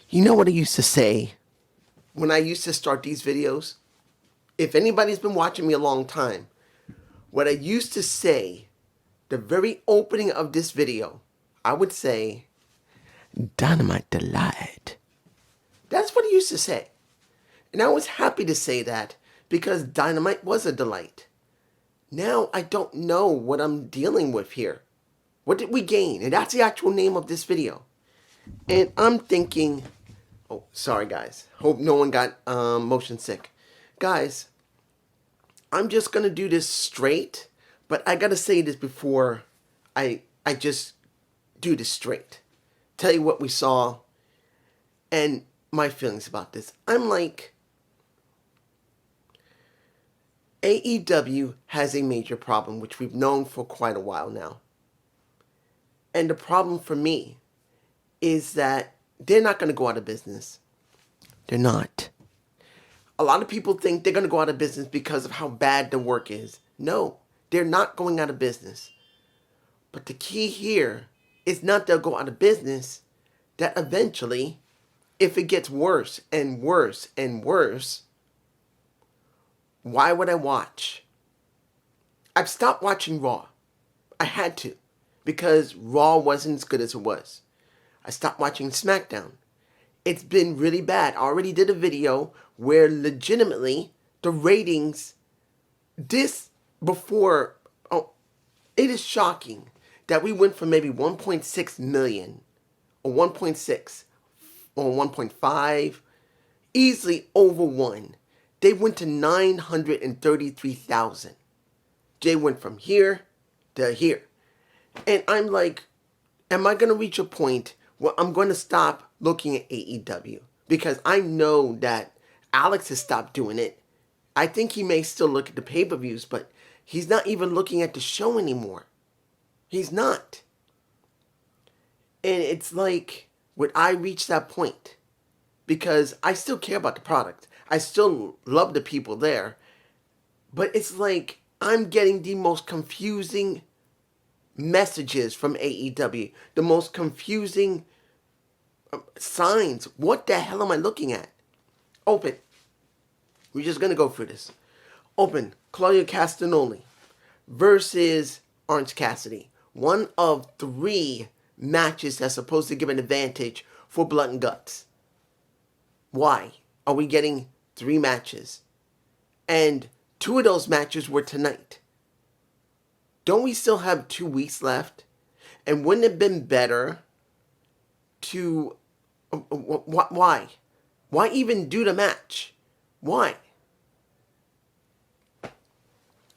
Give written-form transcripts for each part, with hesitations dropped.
You know what I used to say when I used to start these videos? If anybody's been watching me a long time, what I used to say, the very opening of this video, I would say, Dynamite delight. That's what I used to say. And I was happy to say that because Dynamite was a delight. Now I don't know what I'm dealing with here. What did we gain? And that's the actual name of this video. And I'm thinking, oh, sorry guys. Hope no one got motion sick. Guys, I'm just going to do this straight, but I got to say this before I just do this straight. Tell you what we saw and my feelings about this. I'm like, AEW has a major problem, which we've known for quite a while now. And the problem for me is that they're not going to go out of business. They're not. A lot of people think they're going to go out of business because of how bad the work is. No, they're not going out of business. But the key here is not they'll go out of business, that eventually, if it gets worse and worse and worse, why would I watch? I've stopped watching Raw. I had to, because Raw wasn't as good as it was. I stopped watching SmackDown. It's been really bad. I already did a video where legitimately the ratings, it is shocking that we went from maybe 1.6 million or 1.6 or 1.5, easily over 1. They went to 933,000. They went from here to here. And I'm like, am I going to reach a point where I'm going to stop looking at AEW? Because I know that Alex has stopped doing it. I think he may still look at the pay-per-views, but he's not even looking at the show anymore. He's not. And it's like, would I reach that point? Because I still care about the product. I still love the people there. But it's like, I'm getting the most confusing messages from AEW. The most confusing signs. What the hell am I looking at? Open. We're just going to go through this. Open. Claudio Castagnoli versus Orange Cassidy. One of 3 matches that's supposed to give an advantage for Blood and Guts. Why are we getting 3 matches? And 2 of those matches were tonight. Don't we still have 2 weeks left? And wouldn't it have been better to... Why? Why even do the match? Why?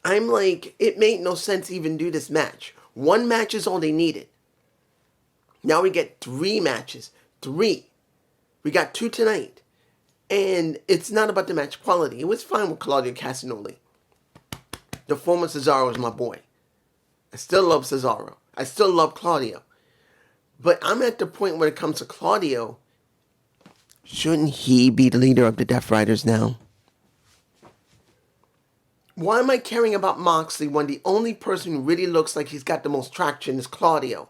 I'm like, it made no sense to even do this match. 1 match is all they needed. Now we get 3 matches. 3. We got 2 tonight. And it's not about the match quality. It was fine with Claudio Castagnoli. The former Cesaro is my boy. I still love Cesaro. I still love Claudio. But I'm at the point when it comes to Claudio, shouldn't he be the leader of the Death Riders now? Why am I caring about Moxley when the only person who really looks like he's got the most traction is Claudio?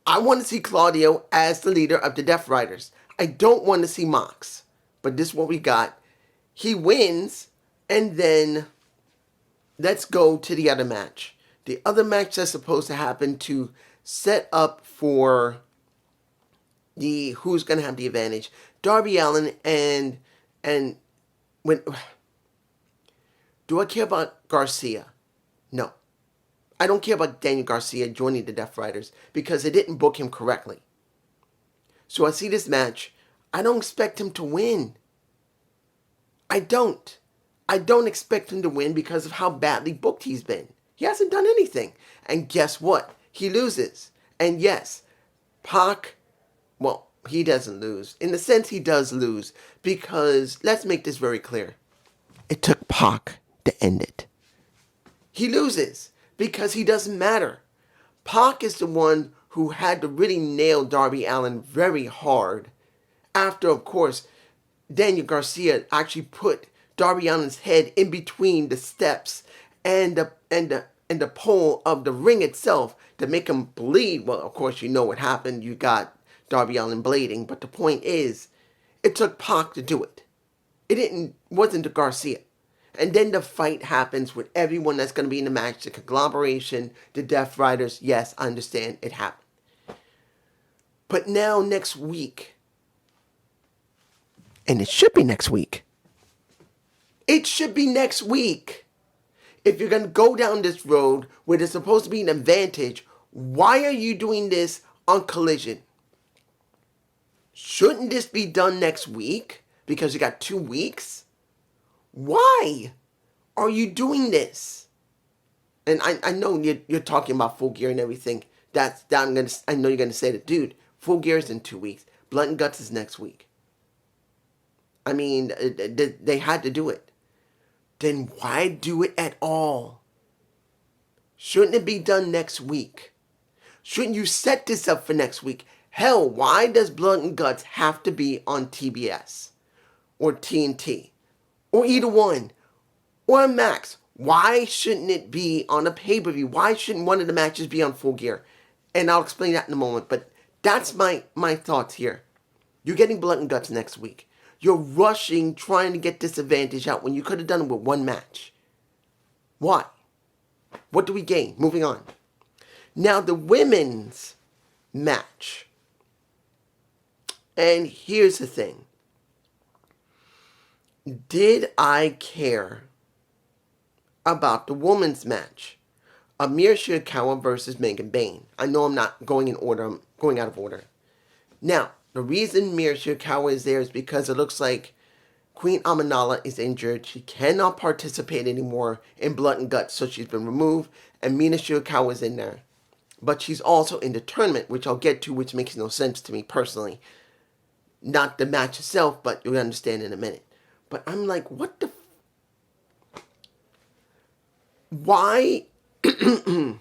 I want to see Claudio as the leader of the Death Riders. I don't want to see Mox. But this is what we got. He wins, and then let's go to the other match. The other match that's supposed to happen to set up for the who's going to have the advantage. Darby Allin and when do I care about Garcia? No. I don't care about Daniel Garcia joining the Death Riders because they didn't book him correctly. So I see this match. I don't expect him to win. I don't. I don't expect him to win because of how badly booked he's been. He hasn't done anything. And guess what? He loses. And yes, Pac, well, he doesn't lose. In a sense, he does lose because, let's make this very clear. It took Pac to end it. He loses because he doesn't matter. Pac is the one who had to really nail Darby Allin very hard after, of course, Daniel Garcia actually put Darby Allin's head in between the steps and the pole of the ring itself to make him bleed. Well, of course, you know what happened. You got Darby Allin bleeding. But the point is, It took Pac to do it. Wasn't Garcia. And then the fight happens with everyone that's going to be in the match, the conglomeration, the Death Riders. Yes, I understand it happened. But now next week, and it should be next week. It should be next week. If you're going to go down this road where there's supposed to be an advantage, why are you doing this on Collision? Shouldn't this be done next week? Because you got 2 weeks? Why are you doing this? And I know you're talking about Full Gear and everything. I know you're going to say that, dude, Full Gear is in 2 weeks. Blood and Guts is next week. I mean, they had to do it. Then why do it at all? Shouldn't it be done next week? Shouldn't you set this up for next week? Hell, why does Blood and Guts have to be on TBS? Or TNT? Or either one? Or Max? Why shouldn't it be on a pay-per-view? Why shouldn't one of the matches be on Full Gear? And I'll explain that in a moment, but that's my thoughts here. You're getting Blood and Guts next week. You're rushing, trying to get this advantage out when you could have done it with one match. Why? What do we gain? Moving on. Now, the women's match. And here's the thing. Did I care about the women's match? Amir Shirakawa versus Megan Bayne. I know I'm not going in order. I'm going out of order. Now, the reason Amir Shirakawa is there is because it looks like Queen Aminala is injured. She cannot participate anymore in Blood and Guts, so she's been removed. And Mina Shirakawa is in there. But she's also in the tournament, which I'll get to, which makes no sense to me personally. Not the match itself, but you'll understand in a minute. But I'm like, what the... Why? The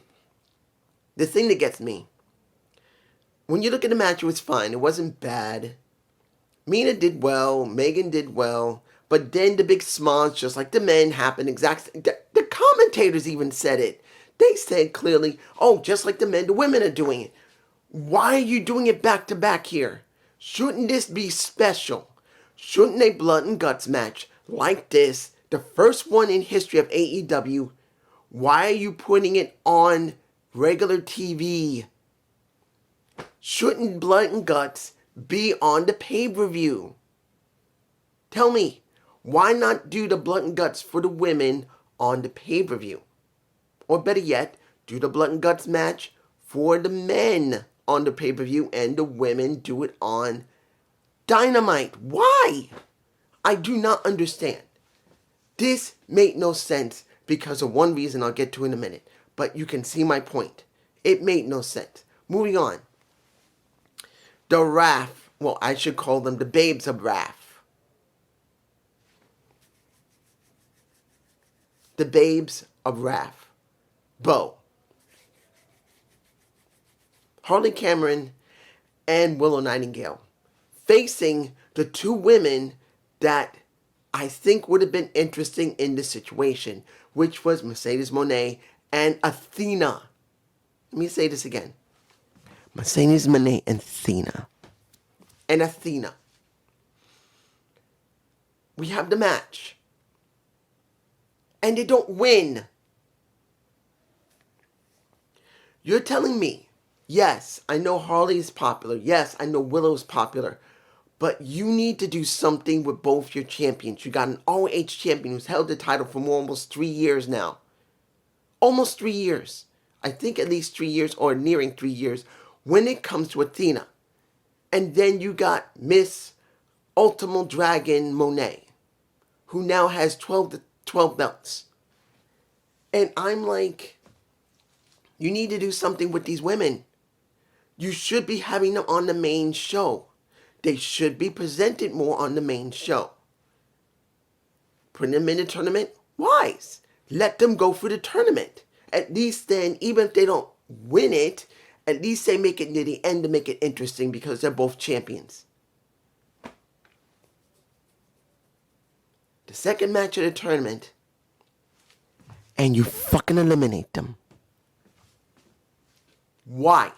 thing that gets me. When you look at the match, it was fine. It wasn't bad. Mina did well. Megan did well. But then the big smiles, just like the men, happened exactly. The commentators even said it. They said clearly, oh, just like the men, the women are doing it. Why are you doing it back to back here? Shouldn't this be special? Shouldn't a Blood and Guts match like this, the first one in history of AEW, why are you putting it on regular TV? Shouldn't Blood and Guts be on the pay-per-view? Tell me, why not do the Blood and Guts for the women on the pay-per-view? Or better yet, do the Blood and Guts match for the men on the pay-per-view and the women do it on Dynamite. Why? I do not understand. This made no sense because of one reason I'll get to in a minute. But you can see my point. It made no sense. Moving on. The Wrath. Well, I should call them the Babes of Wrath. The Babes of Wrath. Bo. Harley Cameron and Willow Nightingale. Facing the two women that I think would have been interesting in this situation, which was Mercedes Moné and Athena. Let me say this again. Mercedes Moné and Athena. And Athena. We have the match. And they don't win. You're telling me, yes, I know Harley is popular. Yes, I know Willow is popular. But you need to do something with both your champions. You got an ROH champion who's held the title for almost 3 years now. Almost 3 years. I think at least 3 years or nearing 3 years when it comes to Athena. And then you got Miss Ultimo Dragon Monet, who now has 12 belts. And I'm like, you need to do something with these women. You should be having them on the main show. They should be presented more on the main show. Putting them in the tournament? Wise. Let them go for the tournament. At least then, even if they don't win it, at least they make it near the end to make it interesting because they're both champions. The second match of the tournament, and you fucking eliminate them. Why?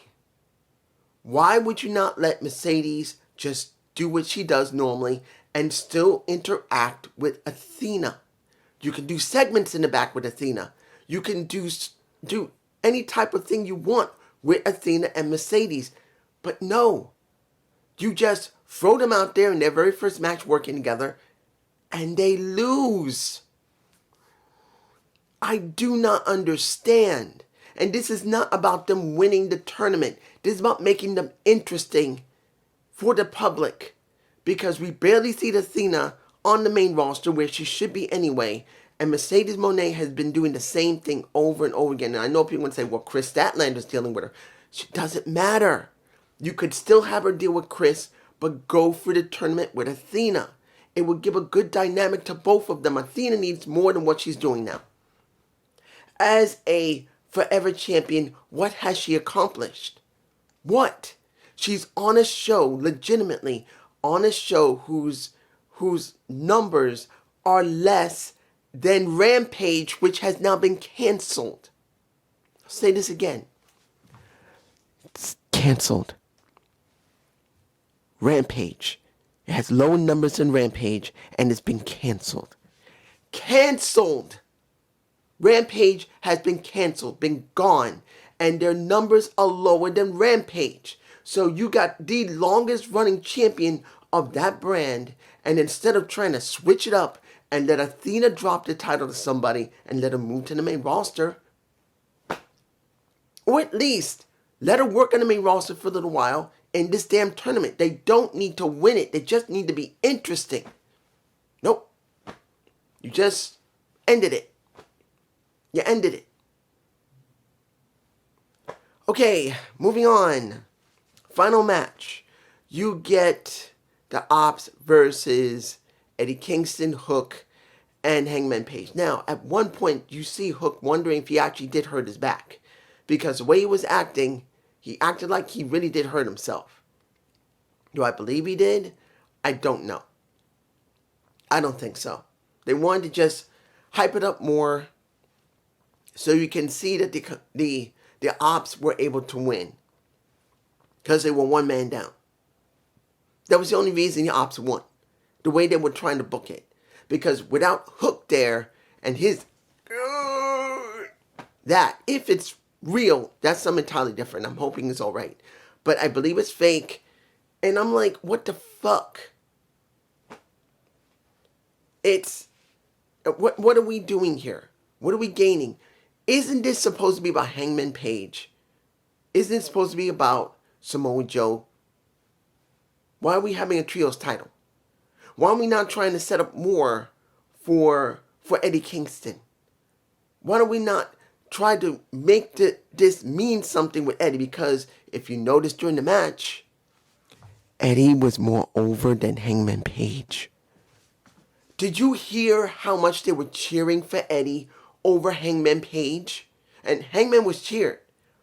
Why would you not let Mercedes just do what she does normally and still interact with Athena. You can do segments in the back with Athena. You can do any type of thing you want with Athena and Mercedes. But no, you just throw them out there in their very first match working together and they lose. I do not understand. And this is not about them winning the tournament. This is about making them interesting for the public. Because we barely see Athena on the main roster where she should be anyway. And Mercedes Moné has been doing the same thing over and over again. And I know people would say, well, Chris Statlander's dealing with her. It doesn't matter. You could still have her deal with Chris, but go for the tournament with Athena. It would give a good dynamic to both of them. Athena needs more than what she's doing now. As a forever champion, what has she accomplished? What? She's on a show, legitimately, on a show whose numbers are less than Rampage, which has now been canceled. I'll say this again. It's canceled. Rampage. It has lower numbers than Rampage, and it's been canceled. Canceled! Rampage has been canceled, been gone, and their numbers are lower than Rampage. So you got the longest running champion of that brand, and instead of trying to switch it up and let Athena drop the title to somebody and let her move to the main roster, or at least let her work on the main roster for a little while in this damn tournament. They don't need to win it. They just need to be interesting. Nope. You just ended it. You ended it. Okay, moving on. Final match. You get the Ops versus Eddie Kingston, Hook, and Hangman Page. Now, at one point, you see Hook wondering if he actually did hurt his back. Because the way he was acting, he acted like he really did hurt himself. Do I believe he did? I don't know. I don't think so. They wanted to just hype it up more so you can see that the Ops were able to win. Because they were one man down. That was the only reason the Ops won. The way they were trying to book it. Because without Hook there and his... that, if it's real, that's something entirely different. I'm hoping it's alright. But I believe it's fake. And I'm like, what the fuck? It's... What are we doing here? What are we gaining? Isn't this supposed to be about Hangman Page? Isn't it supposed to be about Samoa Joe? Why are we having a trios title? Why are we not trying to set up more for Eddie Kingston? Why do we not try to make this mean something with Eddie? Because if you notice during the match, Eddie was more over than Hangman Page. Did you hear how much they were cheering for Eddie over Hangman Page? And Hangman was cheered.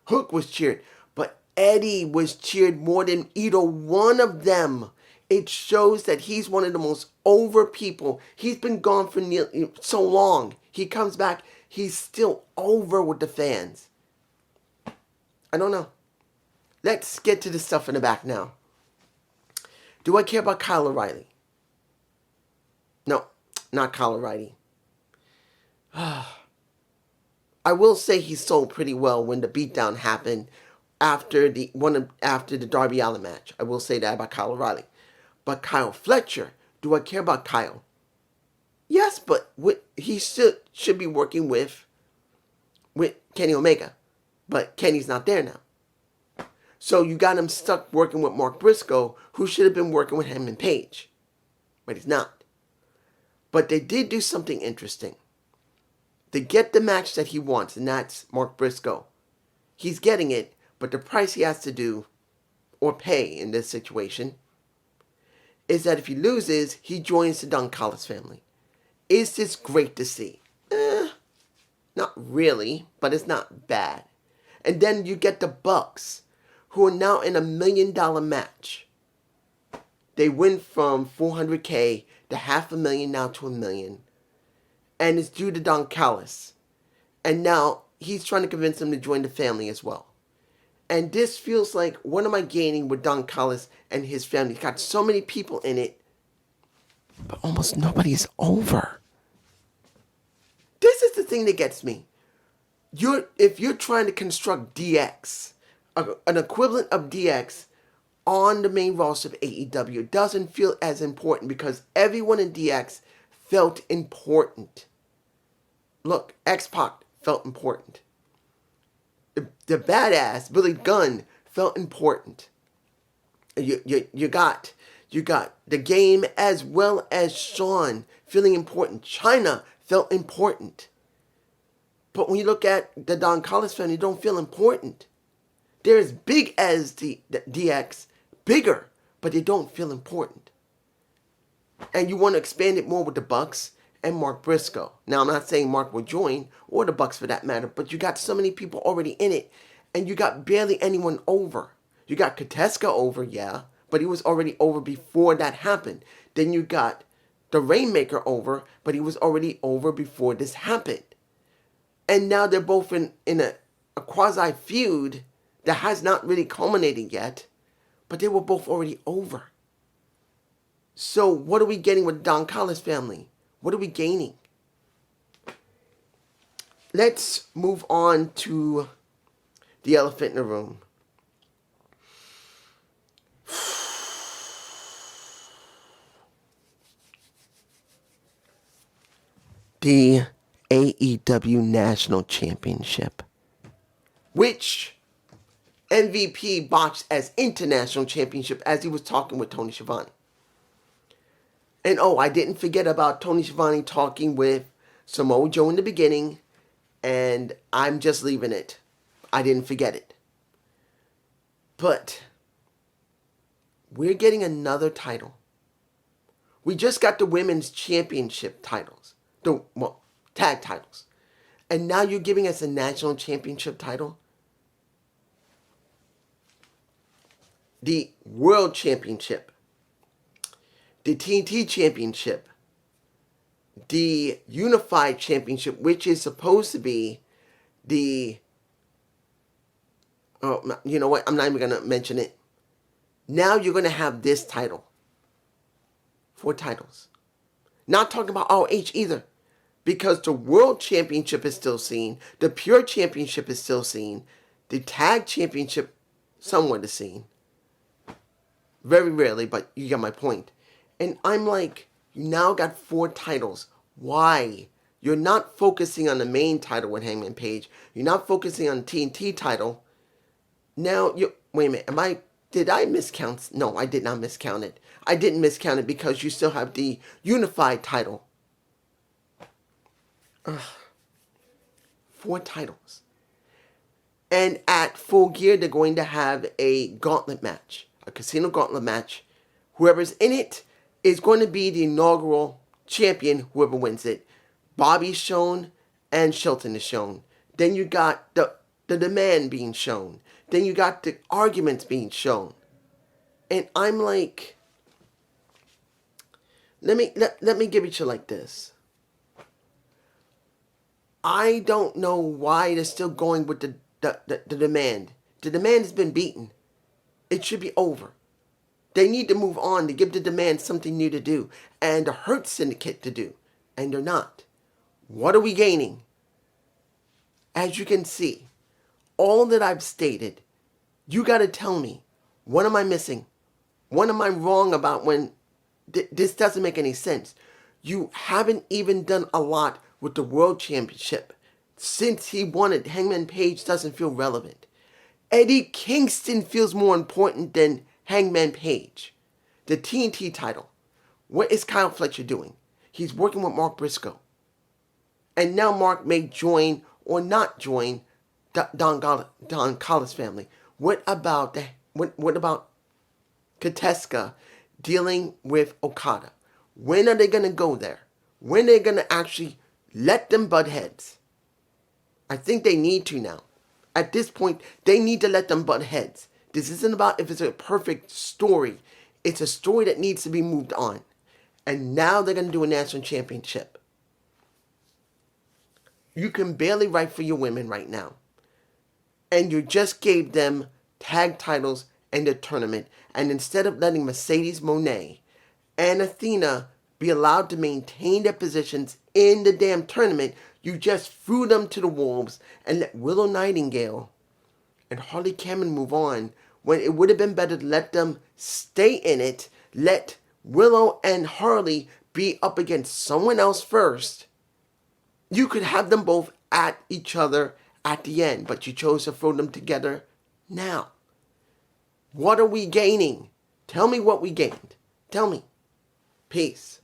Hook was cheered. But Eddie was cheered more than either one of them. It shows that he's one of the most over people. He's been gone for so long. He comes back. He's still over with the fans. I don't know. Let's get to the stuff in the back now. Do I care about Kyle O'Reilly? No, not Kyle O'Reilly. I will say he sold pretty well when the beatdown happened after the Darby Allin match. I will say that about Kyle O'Reilly. But Kyle Fletcher, do I care about Kyle? Yes, but he should be working with Kenny Omega. But Kenny's not there now. So you got him stuck working with Mark Briscoe, who should have been working with Hangman Page. But he's not. But they did do something interesting. To get the match that he wants, and that's Mark Briscoe. He's getting it, but the price he has to do, or pay in this situation, is that if he loses, he joins the Don Callis family. Is this great to see? Not really, but it's not bad. And then you get the Bucks, who are now in $1 million match. They went from $400K to $500,000 now to $1 million. And it's due to Don Callis. And now he's trying to convince him to join the family as well. And this feels like, what am I gaining with Don Callis and his family? He's got so many people in it, but almost nobody's over. This is the thing that gets me. If you're trying to construct DX, an equivalent of DX on the main roster of AEW, it doesn't feel as important because everyone in DX felt important. Look, X-Pac felt important. The badass Billy Gunn felt important. You got the Game as well as Shawn feeling important. China felt important. But when you look at the Don Callis family, they don't feel important. They're as big as the DX, bigger, but they don't feel important. And you want to expand it more with the Bucks and Mark Briscoe. Now, I'm not saying Mark will join, or the Bucks for that matter, but you got so many people already in it, and you got barely anyone over. You got Kateska over, yeah, but he was already over before that happened. Then you got the Rainmaker over, but he was already over before this happened. And now they're both in a quasi feud that has not really culminated yet, but they were both already over. So what are we getting with the Don Callis family? What are we gaining? Let's move on to the elephant in the room. The AEW National Championship, which MVP botched as International Championship as he was talking with Tony Schiavone. And I didn't forget about Tony Schiavone talking with Samoa Joe in the beginning, and I'm just leaving it. I didn't forget it. But we're getting another title. We just got the women's championship titles. Tag titles. And now you're giving us a national championship title? The World Championship. The TNT Championship. The Unified Championship, which is supposed to be the... Oh, you know what? I'm not even going to mention it. Now you're going to have this title. 4 titles. Not talking about ROH either. Because the World Championship is still seen. The Pure Championship is still seen. The Tag Championship, somewhat is seen. Very rarely, but you get my point. And I'm like, you now got 4 titles. Why? You're not focusing on the main title with Hangman Page. You're not focusing on the TNT title. Now, wait a minute. Did I miscount? No, I did not miscount it. I didn't miscount it because you still have the Unified title. 4 titles. And at Full Gear, they're going to have a gauntlet match. A casino gauntlet match. Whoever's in it is going to be the inaugural champion, whoever wins it. Bobby's shown and Shelton is shown. Then you got the demand being shown. Then you got the arguments being shown. And I'm like, let me give it to you like this. I don't know why they're still going with the demand. The demand has been beaten. It should be over. They need to move on to give the demand something new to do and the Hurt Syndicate to do. And they're not. What are we gaining? As you can see, all that I've stated, you got to tell me, what am I missing? What am I wrong about when this doesn't make any sense? You haven't even done a lot with the World Championship. Since he won it, Hangman Page doesn't feel relevant. Eddie Kingston feels more important than Hangman Page. The TNT title. What is Kyle Fletcher doing? He's working with Mark Briscoe. And now Mark may join or not join the Don Callis family. What about Kateska dealing with Okada? When are they going to go there? When are they going to actually let them butt heads? I think they need to now. At this point, they need to let them butt heads. This isn't about if it's a perfect story. It's a story that needs to be moved on. And now they're going to do a national championship. You can barely write for your women right now. And you just gave them tag titles in the tournament. And instead of letting Mercedes Moné and Athena be allowed to maintain their positions in the damn tournament, you just threw them to the wolves and let Willow Nightingale and Harley Cameron move on, when it would have been better to let them stay in it, let Willow and Harley be up against someone else first. You could have them both at each other at the end, but you chose to throw them together now. What are we gaining? Tell me what we gained. Tell me. Peace.